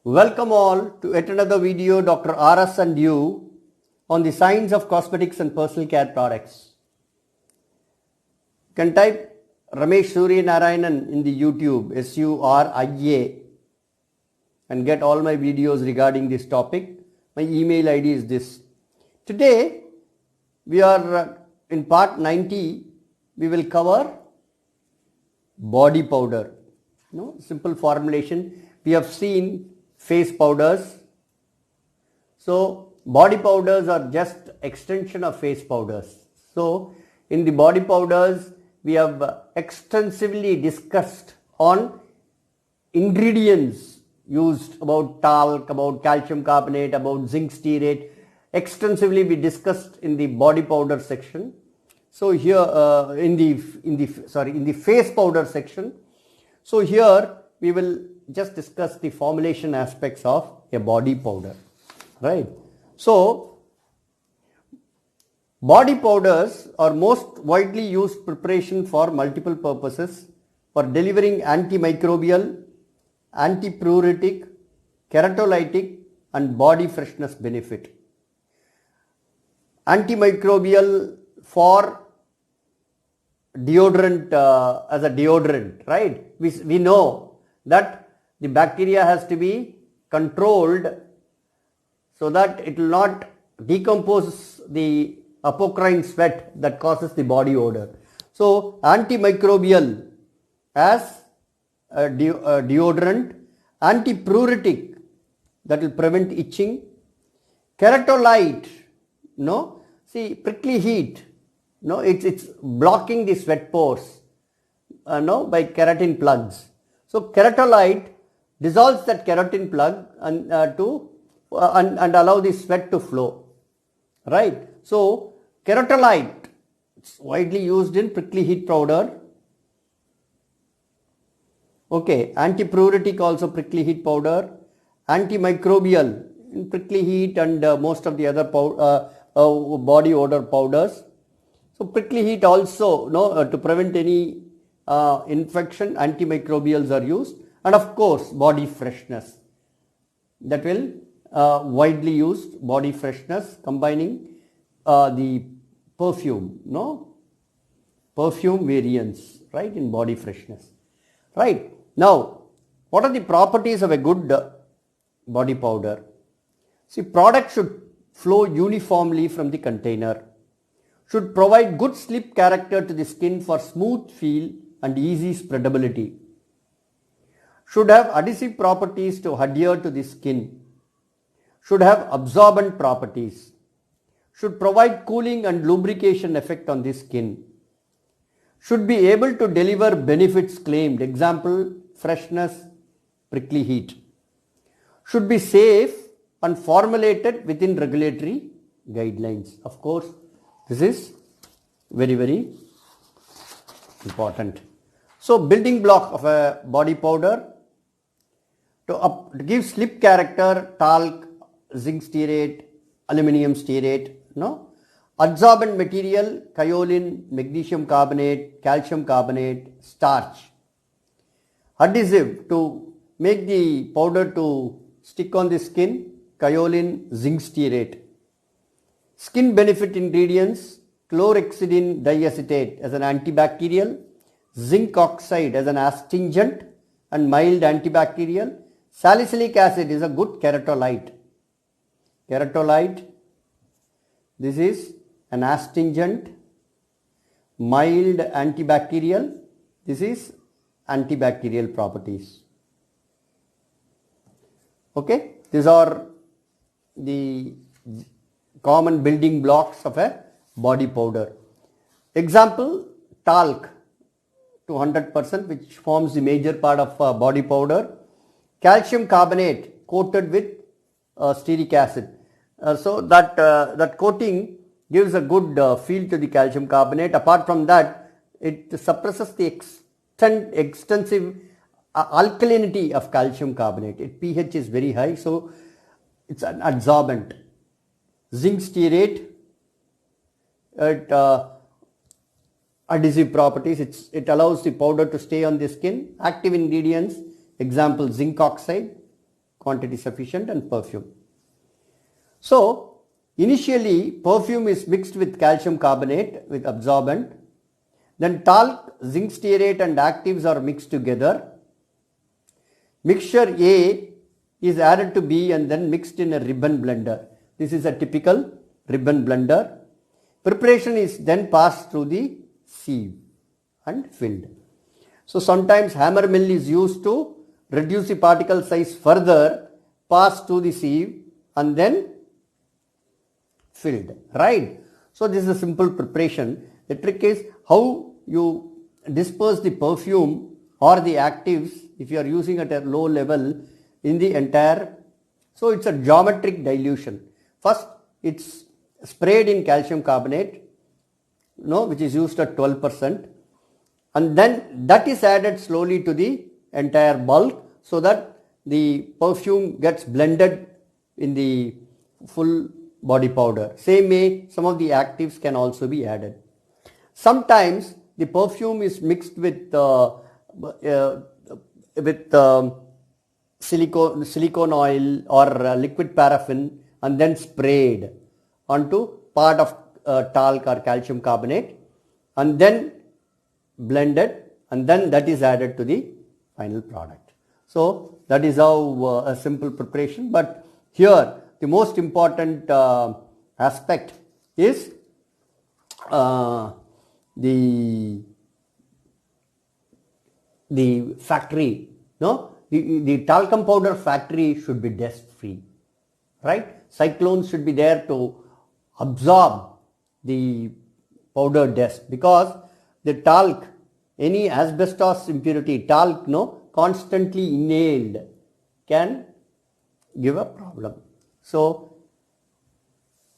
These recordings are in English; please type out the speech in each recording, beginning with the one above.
Welcome all to yet another video, Dr. RS and you, on the science of cosmetics and personal care products. You can type Ramesh Surya Narayanan in the YouTube, SURIA, and get all my videos regarding this topic. My email ID is this. Today, we are in part 90, we will cover body powder. Simple formulation. We have seen face powders. So body powders are just extension of face powders. So in the body powders, we have extensively discussed on ingredients used, about talc, about calcium carbonate, about zinc stearate. Extensively we discussed in the body powder section. So here in the face powder section. So here we will just discuss the formulation aspects of a body powder, right? So body powders are most widely used preparation for multiple purposes, for delivering antimicrobial, antipruritic, keratolytic and body freshness benefit. Antimicrobial for deodorant, as a deodorant, right? We know that the bacteria has to be controlled so that it will not decompose the apocrine sweat that causes the body odor. So antimicrobial as a deodorant, antipruritic that will prevent itching, keratolyte, prickly heat, it's blocking the sweat pores, by keratin plugs. So keratolyte dissolves that keratin plug and allow the sweat to flow, right? So keratolyte, it's widely used in prickly heat powder. Okay, antipruritic also prickly heat powder, antimicrobial in prickly heat and most of the other body odor powders. So prickly heat also, to prevent any infection, antimicrobials are used, and of course body freshness, that will widely used, body freshness combining the perfume, perfume variants, right, in body freshness, right? Now what are the properties of a good body powder? See, product should flow uniformly from the container, should provide good slip character to the skin for smooth feel and easy spreadability, should have adhesive properties to adhere to the skin, should have absorbent properties, should provide cooling and lubrication effect on the skin, should be able to deliver benefits claimed, example freshness, prickly heat, should be safe and formulated within regulatory guidelines. Of course, this is very, very important. So building block of a body powder: to give slip character, talc, zinc stearate, aluminum stearate, absorbent material, kaolin, magnesium carbonate, calcium carbonate, starch. Adhesive, to make the powder to stick on the skin, kaolin, zinc stearate. Skin benefit ingredients: chlorhexidine diacetate as an antibacterial, zinc oxide as an astringent and mild antibacterial, salicylic acid is a good keratolyte. Keratolyte, this is an astringent, mild antibacterial, this is antibacterial properties. Okay, these are the common building blocks of a body powder. Example, talc to 100%, which forms the major part of body powder. Calcium carbonate coated with stearic acid. So that coating gives a good feel to the calcium carbonate. Apart from that, it suppresses the extensive alkalinity of calcium carbonate. Its pH is very high, so it's an adsorbent. Zinc stearate, adhesive properties, it allows the powder to stay on the skin. Active ingredients, example zinc oxide, quantity sufficient, and perfume. So initially perfume is mixed with calcium carbonate with absorbent. Then talc, zinc stearate and actives are mixed together. Mixture A is added to B and then mixed in a ribbon blender. This is a typical ribbon blender. Preparation is then passed through the sieve and filled. So sometimes hammer mill is used to reduce the particle size further, pass through the sieve and then filled, right? So this is a simple preparation. The trick is how you disperse the perfume or the actives if you are using at a low level in the entire. So it's a geometric dilution. First it's sprayed in calcium carbonate, which is used at 12%, and then that is added slowly to the entire bulk so that the perfume gets blended in the full body powder. Same way some of the actives can also be added. Sometimes the perfume is mixed with silicone oil or liquid paraffin and then sprayed onto part of talc or calcium carbonate and then blended, and then that is added to the final product. So that is how a simple preparation, but here the most important aspect is the factory. The talcum powder factory should be dust free, right? Cyclones should be there to absorb the powder dust, because the talc, any asbestos impurity, talc constantly inhaled can give a problem. So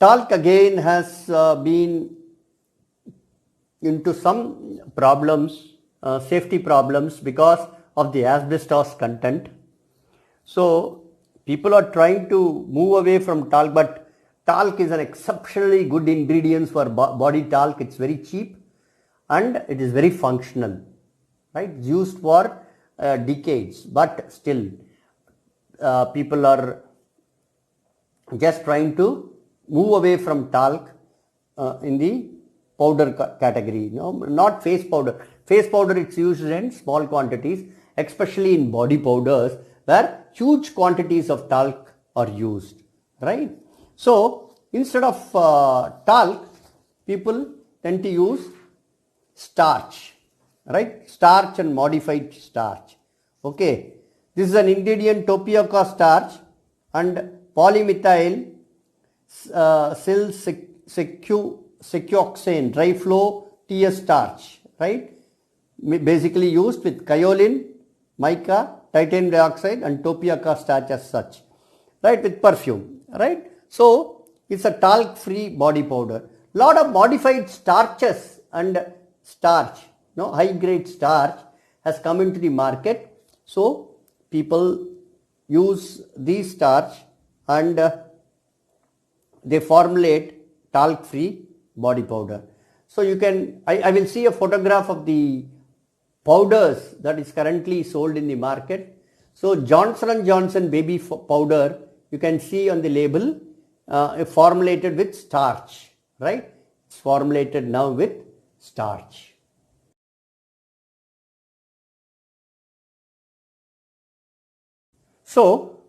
talc again has been into some problems, safety problems because of the asbestos content. So people are trying to move away from talc, but talc is an exceptionally good ingredient for body talc. It's very cheap and it is very functional, right? It's used for decades, but still people are just trying to move away from talc in the powder category. Not face powder. Face powder, it's used in small quantities, especially in body powders where huge quantities of talc are used, right? So instead of talc, people tend to use starch, right? Starch and modified starch. Okay, this is an ingredient, tapioca starch and polymethyl silcyloxane, dry flow TS starch, right? Basically used with kaolin, mica, titanium dioxide and tapioca starch as such, right? With perfume, right? So it's a talc free body powder. Lot of modified starches and starch, high grade starch has come into the market. So people use these starch and they formulate talc free body powder. So you can, I will see a photograph of the powders that is currently sold in the market. So Johnson & Johnson baby powder, you can see on the label formulated with starch, right? It's formulated now with starch. So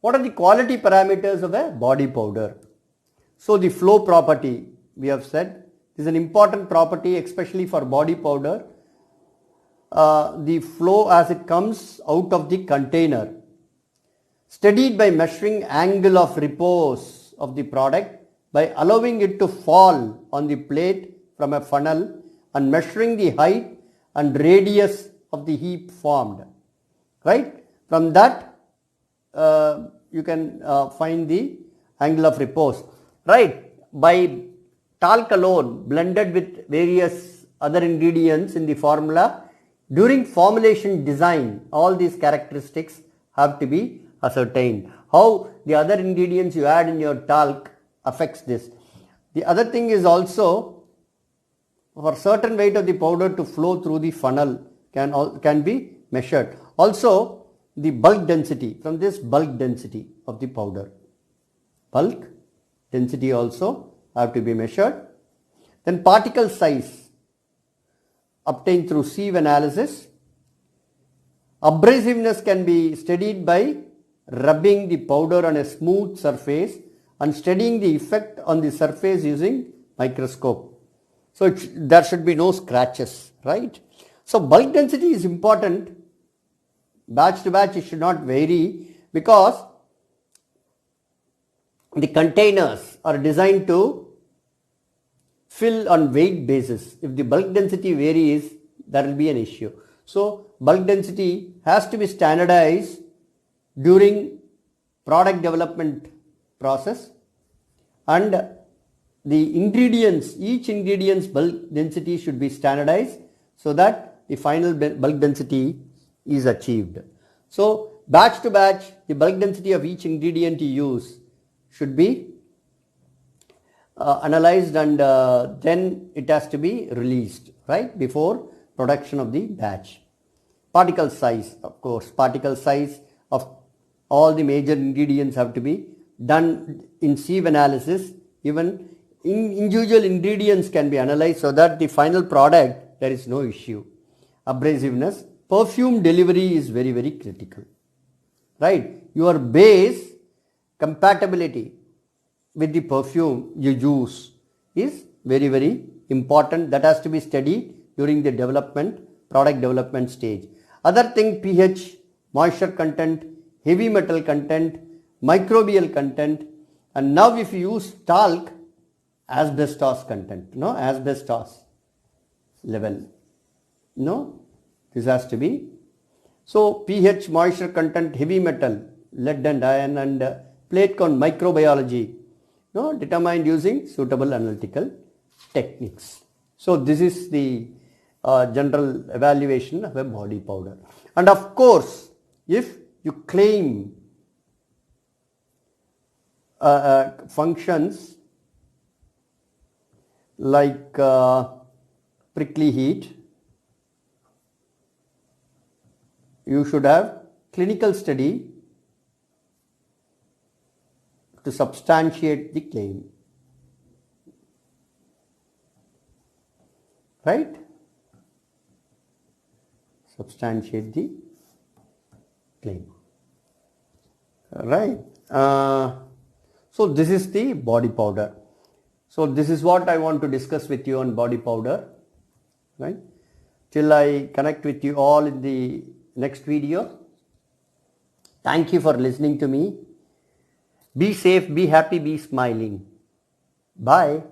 what are the quality parameters of a body powder? So the flow property, we have said, is an important property, especially for body powder. The flow as it comes out of the container, studied by measuring angle of repose of the product by allowing it to fall on the plate from a funnel and measuring the height and radius of the heap formed, right? From that you can find the angle of repose, right? By talc alone blended with various other ingredients in the formula, during formulation design, all these characteristics have to be ascertained. How the other ingredients you add in your talc affects this. The other thing is also, for certain weight of the powder to flow through the funnel can be measured. Also, the bulk density, from this bulk density of the powder. Bulk density also have to be measured. Then particle size obtained through sieve analysis. Abrasiveness can be studied by rubbing the powder on a smooth surface and studying the effect on the surface using microscope. So there should be no scratches, right? So bulk density is important. Batch to batch it should not vary, because the containers are designed to fill on weight basis. If the bulk density varies, there will be an issue. So bulk density has to be standardized during product development process, and the ingredients, each ingredient's bulk density should be standardized so that the final bulk density is achieved. So batch to batch, the bulk density of each ingredient you use should be analyzed, and then it has to be released, right, before production of the batch. Particle size, of course, particle size of all the major ingredients have to be done in sieve analysis. Even individual ingredients can be analyzed so that the final product, there is no issue. Abrasiveness, perfume delivery is very, very critical, right? Your base compatibility with the perfume you use is very, very important. That has to be studied during the product development stage. Other thing, pH, moisture content, heavy metal content, microbial content, and now if you use talc, asbestos content, asbestos level, this has to be. So pH, moisture content, heavy metal, lead and iron, and plate count, microbiology, determined using suitable analytical techniques. So this is the general evaluation of a body powder. And of course, if you claim functions like prickly heat, you should have clinical study to substantiate the claim, right? Substantiate the claim, right? So this is the body powder. So this is what I want to discuss with you on body powder, right? Till I connect with you all in the next video. Thank you for listening to me. Be safe, be happy, be smiling. Bye.